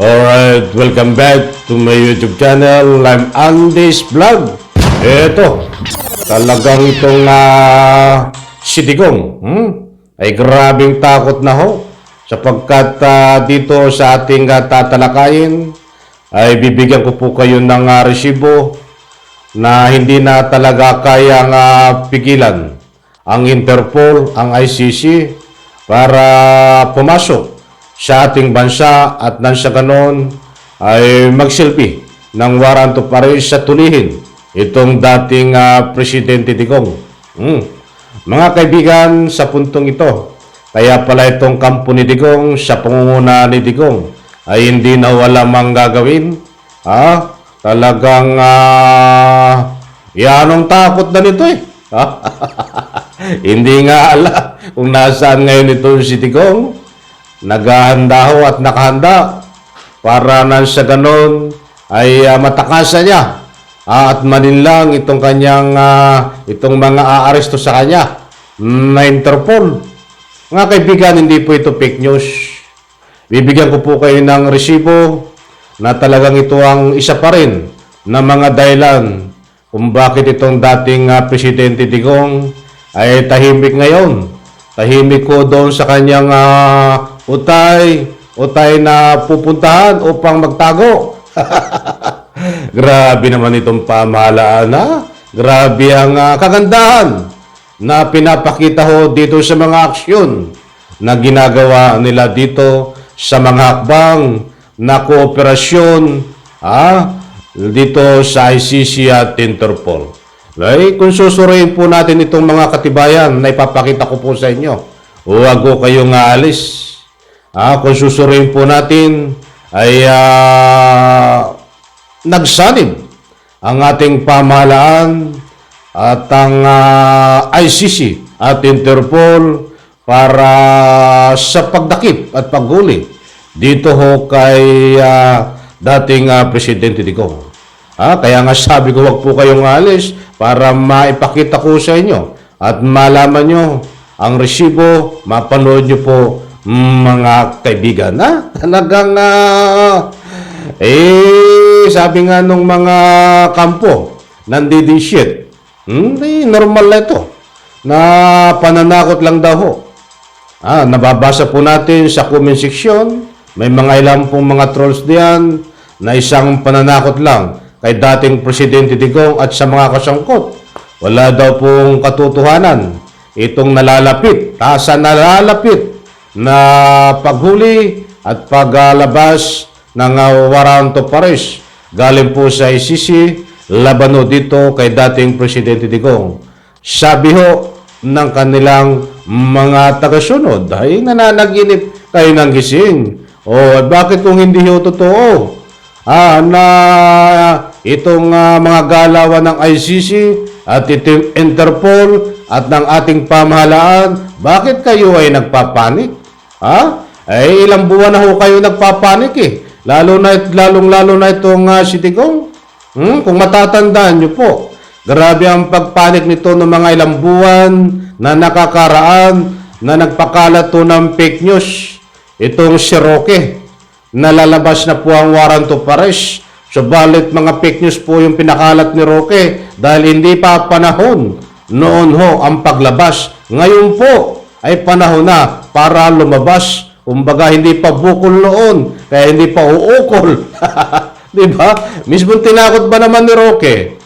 Alright, welcome back to my YouTube channel. I'm Andy's Vlog. Eto, talagang itong si Digong ay grabing takot na ho sapagkat dito sa ating tatalakayin ay bibigyan ko po kayo ng resibo na hindi na talaga kayang pigilan ang Interpol, ang ICC para pumasok sa ating bansa at nang sa ganon ay magsilbi ng warrant of arrest sa tulihin itong dating Presidente Digong. Mga kaibigan, sa puntong ito, kaya pala itong kampo ni Digong sa pangunguna ni Digong ay hindi na wala mang gagawin. Talagang yanong takot na nito eh. Hindi nga alam kung nasaan ngayon ito si Digong. Naghahanda ho at nakahanda para nang sa ganon ay matakasan niya at maninlang itong kanyang itong mga aaresto sa kanya na Interpol. Mga kaibigan, hindi po ito fake news. Bibigyan ko po kayo ng resibo na talagang ito ang isa pa rin na mga dahilan kung bakit itong dating Presidente Digong ay tahimik ngayon. Tahimik ko doon sa kanyang utay na pupuntahan upang magtago. Grabe naman itong pamahalaan Grabe ang kagandahan na pinapakita ho dito sa mga aksyon na ginagawa nila dito sa mga hakbang na kooperasyon dito sa ICC at Interpol. Kung susuriin po natin itong mga katibayan na ipapakita ko po sa inyo, huwag ko kayong aalis. Kung susuriin po natin ay nagsanib ang ating pamahalaan at ang ICC at Interpol para sa pagdakip at paghuli dito ho kay dating Presidente Digong. Kaya nga sabi ko huwag po kayong alis para maipakita ko sa inyo at malaman nyo ang resibo, mapanood nyo po mga kaibigan. Talagang sabi nga nung mga kampo nandidishit, normal na ito na pananakot lang daw ho. Nababasa po natin sa comment section, may mga ilang pong mga trolls diyan na isang pananakot lang kay dating Presidente Digong at sa mga kasangkot. Wala daw pong katotohanan itong nalalapit, sa nalalapit na paghuli at paglabas ng warrant of arrest galing po sa ICC laban dito kay dating Presidente Digong. Sabi ho ng kanilang mga tagasunod ay nananaginip kayo ng gising. Bakit kung hindi ho totoo? Na itong mga galawan ng ICC at itong Interpol at ng ating pamahalaan, bakit kayo ay nagpapanik? Ilang buwan na ho kayo nagpapanik eh. Lalong-lalo na itong si Digong. Kung matatandaan nyo po, grabe ang pagpanik nito ng mga ilang buwan na nakakaraan na nagpakalat to ng fake news. Itong si Roque, nalalabas na po ang warrant of arrest. Subalit mga fake news po yung pinakalat ni Roque dahil hindi pa panahon noon ho ang paglabas. Ngayon po ay panahon na para lumabas. Kumbaga hindi pa bukol noon, kaya hindi pa uukol. Diba? Mismo tinakot ba naman ni Roque?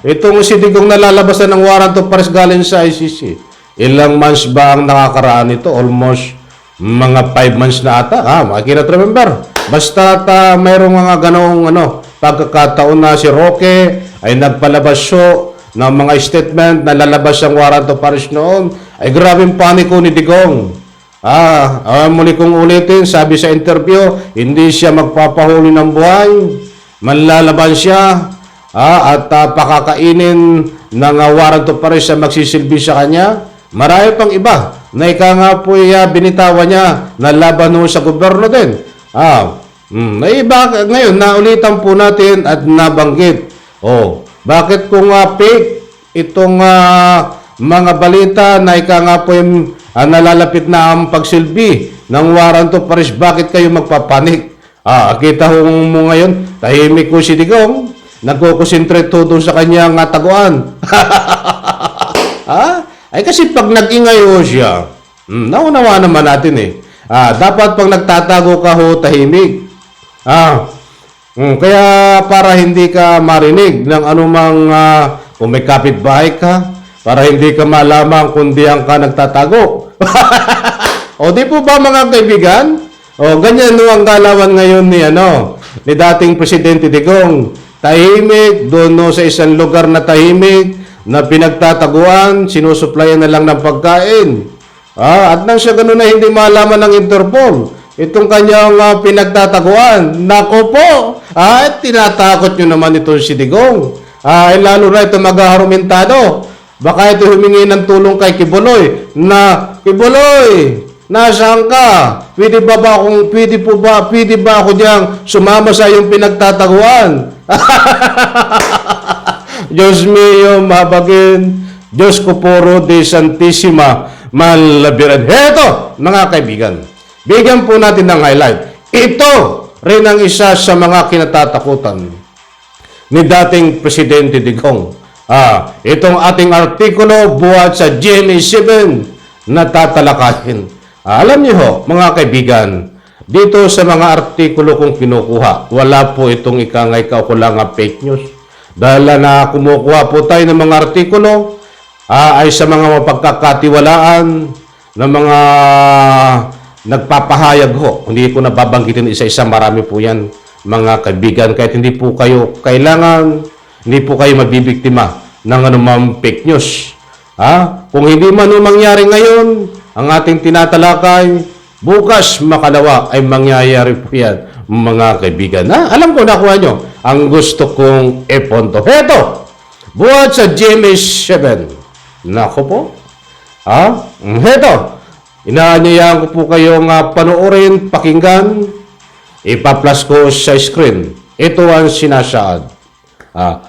Itong si Digong nalalabasan ng warrant of arrest galing sa ICC. Ilang months ba ang nakakaraan ito? Almost mga 5 months na ata. I cannot remember. Basta mayroong mga ganong pagkakataon na si Roque ay nagpalabas ng mga statement na lalabas ang warrant of arrest noon. Ay grabing paniko ni Digong. Muli kong ulitin, sabi sa interview, hindi siya magpapahuli ng buhay. Manlalaban siya at pakakainin ng warrant of arrest sa magsisilbi sa kanya. Marami pang iba na nga po binitawan niya na laban sa gobyerno din. Iba ngayon, naulitan po natin at nabanggit. Bakit kung fake itong mga balita na nga po nalalapit na ang pagsilbi ng warrant of arrest, bakit kayo magpapanik? Kita mo ngayon, tahimik ko si Digong. Nagkukonsentrate ho doon sa kanyang taguan. Ay kasi pag nag-ingay ho siya, naunawa naman natin eh. Dapat pag nagtatago ka ho, tahimik. Kaya para hindi ka marinig ng anumang kung may kapitbahay ka, para hindi ka malaman kung diyan ka nagtatago. O di po ba mga kaibigan? O ganyan no ang galawan ngayon ni dating Presidente Digong. Tahimik, doon no, sa isang lugar na tahimik, na pinagtataguan, sinusuplayan na lang ng pagkain. At nang siya gano'n na hindi malaman ng Interpol, itong kanyang pinagtataguan, nako po, tinatakot nyo naman ito si Digong. Lalo na ito mag-aharumintado. Baka ito humingi ng tulong kay Kibuloy, na, Kibuloy, nasaan ka? Pwede ba ako diyang sumama sa iyong pinagtataguan? Diyos mio, mabagin, Diyos ko puro de Santissima, malabiran. Heto, mga kaibigan, bigyan po natin ng highlight. Ito rin ang isa sa mga kinatatakutan ni dating Presidente Digong. Itong ating artikulo buhat sa GMA7 na tatalakayin. Alam niyo ho, mga kaibigan, dito sa mga artikulo kong kinukuha, wala po itong ikangay kaukulang fake news. Dahil na kumukuha po tayo ng mga artikulo ay sa mga mapagkakatiwalaan ng mga nagpapahayag ho. Hindi ko nababanggitin isa-isa, marami po yan, mga kaibigan. Kahit hindi po kayo kailangan, hindi po kayo mabibiktima ng anumang fake news. Kung hindi man mangyari ngayon, ang ating tinatalakay, bukas makalawa ay mangyayari po yan, mga kaibigan. Alam ko, nakuha nyo ang gusto kong ipunto. Heto, buhat sa GMA7. Nako po. Heto, inaanyayahan ko po kayong panoorin, pakinggan, ipa-plus ko sa screen. Ito ang sinasaad.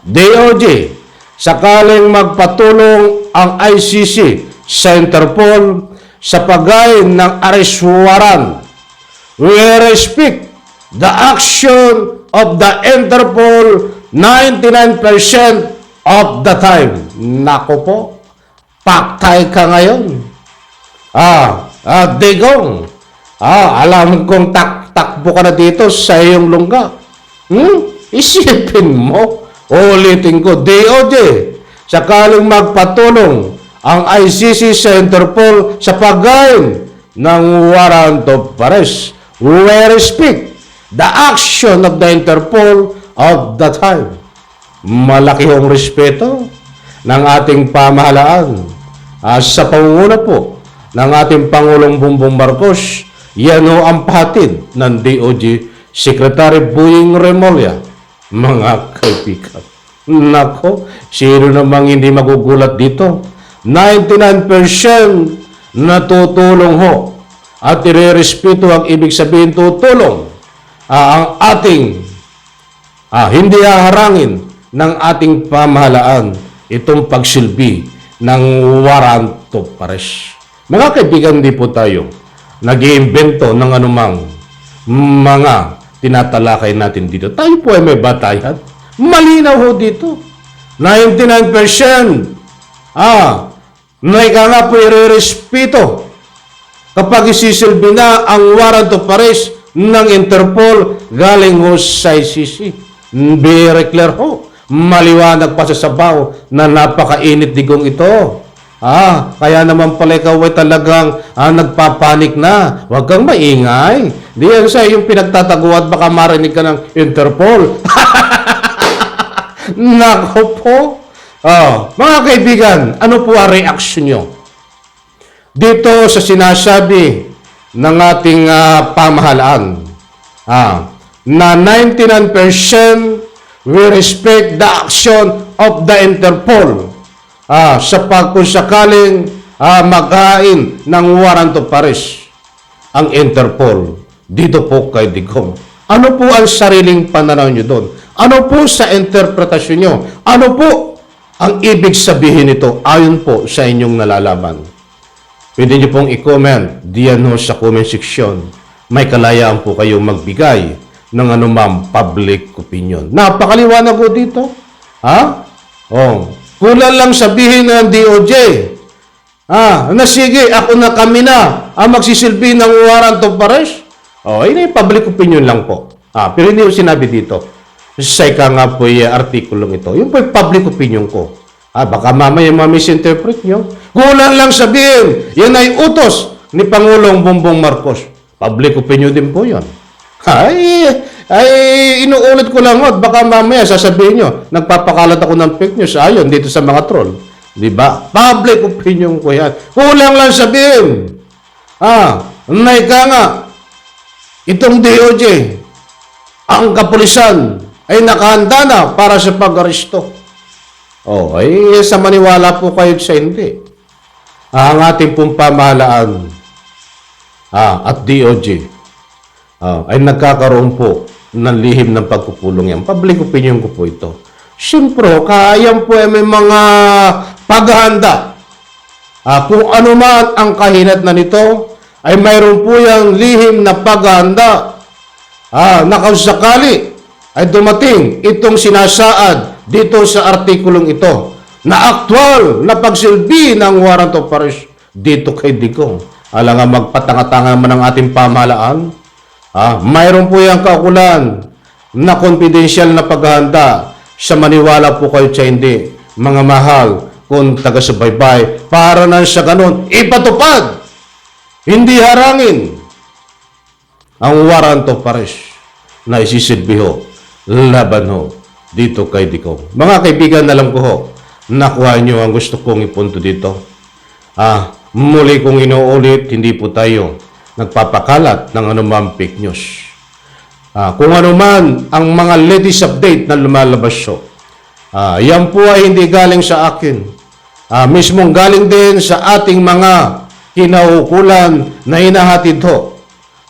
DOJ, sakaling magpatulong ang ICC sa Interpol sa paggain ng arrest warrant, we respect the action of the Interpol 99% of the time. Nako po, paktay ka ngayon. Digong, alam kong takbo ka na dito sa iyong lungga. Isipin mo, ulitin ko, DOJ, sakaling magpatulong ang ICC sa Interpol sa paggain ng warrant of arrest, we respect the action of the Interpol of the time. Malaki hong respeto ng ating pamahalaan sa pangunguna po ng ating Pangulong Bongbong Marcos. Yan ho ang pahatid ng DOJ Secretary Boying Remulla, mga kaibigan. Nako, sino namang hindi magugulat dito? 99% natutulong ho at irerespeto ang ibig sabihin tutulong ang ating hindi haharangin ng ating pamahalaan itong pagsilbi ng warrant of arrest. Mga kaibigan, hindi po tayo nag-iimbento ng anumang mga tinatalakay natin dito. Tayo po ay may batayan. Malinaw ho dito. 99% may ka nga po irerespeto kapag isisilbi na ang warrant of arrest ng Interpol galing ho sa ICC. Very clear ho. Maliwanag pa sa sabaw na napakainit digong ito. Kaya naman pala ikaw ay talagang nagpapanik na. Huwag kang maingay. Di yan sa yung pinagtataguan, baka marinig ka ng Interpol. Nako po. Mga kaibigan, ano po ang reaksyon nyo dito sa sinasabi ng ating pamahalaan na 99% we respect the action of the Interpol sa pagkusakaling maghain ng warrant of arrest ang Interpol dito po kay Digong. Ano po ang sariling pananaw nyo doon? Ano po sa interpretasyon nyo? Ano po ang ibig sabihin nito ayon po sa inyong nalalaman? Pwede nyo pong i-comment diyan ho sa comment section. May kalayaan po kayong magbigay ng anumang public opinion. Napakaliwanag ko dito. Ha? Oh, kulang lang sabihin ng DOJ. Na sige, ako na kami na ang magsisilbi ng warrant of arrest. Oh, yun ay public opinion lang po. Pero hindi ko sinabi dito. Sa ika nga po yung artikulong ito. Yun po yung public opinion ko. Baka mamaya ma-misinterpret nyo. Kulang lang sabihin, yan ay utos ni Pangulong Bongbong Marcos. Public opinion din po yun. Inuulit ko lang at baka mamaya sasabihin nyo, nagpapakalat ako ng fake news ayon dito sa mga troll. Diba? Public opinion ko yan. Kulang lang sabihin. Naika nga, itong DOJ, ang kapulisan ay nakahanda na para sa pag-aresto. Sa maniwala po kayo sa hindi. Ang ating pong pamahalaan at DOJ ay nagkakaroon po ng lihim ng pagkukulong yan. Public opinion ko po ito. Siyempre, kaya po ay may mga paghahanda. Kung ano man ang kahinat na nito, ay mayroon po yung lihim na paghahanda. Nakasakali ay dumating itong sinasaad dito sa artikulong ito na aktual na pagsilbi ng warrant of arrest dito kay Digong. Alang nga magpatanga-tanga man ang ating pamahalaan. Mayroon po yung kaukulan na confidential na paghahanda. Sa maniwala po kayo sa hindi, mga mahal, kung taga-subaybay, para na sa ganun, ipatupad, hindi harangin ang warrant of arrest na isisilbi ho, laban ho, dito kay Digong. Mga kaibigan, alam ko ho, nakuha nyo ang gusto kong ipunto dito. Muli kong inuulit, hindi po tayo nagpapakalat ng anumang fake news. Kung ano man ang mga latest update na lumalabas so, yan po ay hindi galing sa akin. Mismong galing din sa ating mga kinaukulan na hinahatid ho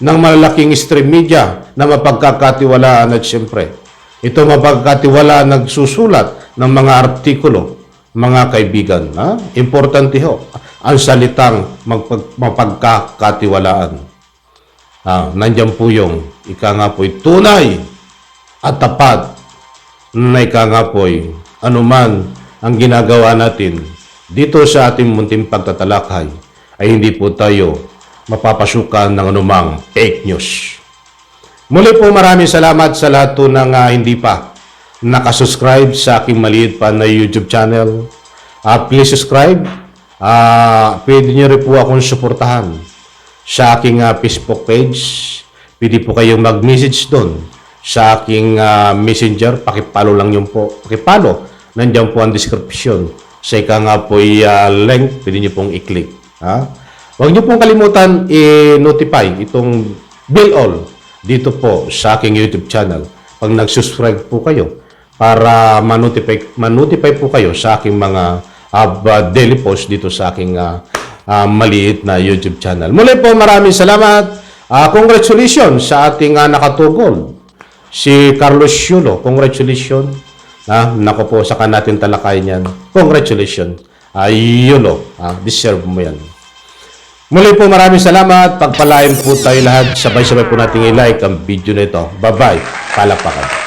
ng malalaking stream media na mapagkakatiwalaan at siyempre, ito mapagkatiwalaan nagsusulat ng mga artikulo, mga kaibigan. Importante ho ang salitang mapagkakatiwalaan. Nandiyan po yung ika nga po'y tunay at tapat na ika nga po'y anuman ang ginagawa natin dito sa ating munting pagtatalakay ay hindi po tayo mapapasukan ng anumang fake news. Muli po maraming salamat sa lahat po ng hindi pa nakasubscribe sa aking maliit pa na YouTube channel. Please subscribe. Pwede nyo rin po akong suportahan sa aking Facebook page. Pwede po kayong mag-message doon sa aking messenger. Pakipalo lang yun po. Pakipalo. Nandiyan po ang description. Sa ika nga po link, pwede nyo pong i-click. Huwag nyo pong kalimutan i-notify itong bell all dito po sa aking YouTube channel. Pag nag-subscribe po kayo para ma-notify po kayo sa aking mga daily post dito sa aking maliit na YouTube channel. Muli po maraming salamat. Congratulations sa ating nakatugol, si Carlos Yulo. Congratulations. Nako po, saka natin talakayin yan. Congratulations. Yulo, deserve mo yan. Muli po maraming salamat. Pagpalain po tayo lahat. Sabay-sabay po natin i-like ang video na ito. Bye-bye. Palapakan.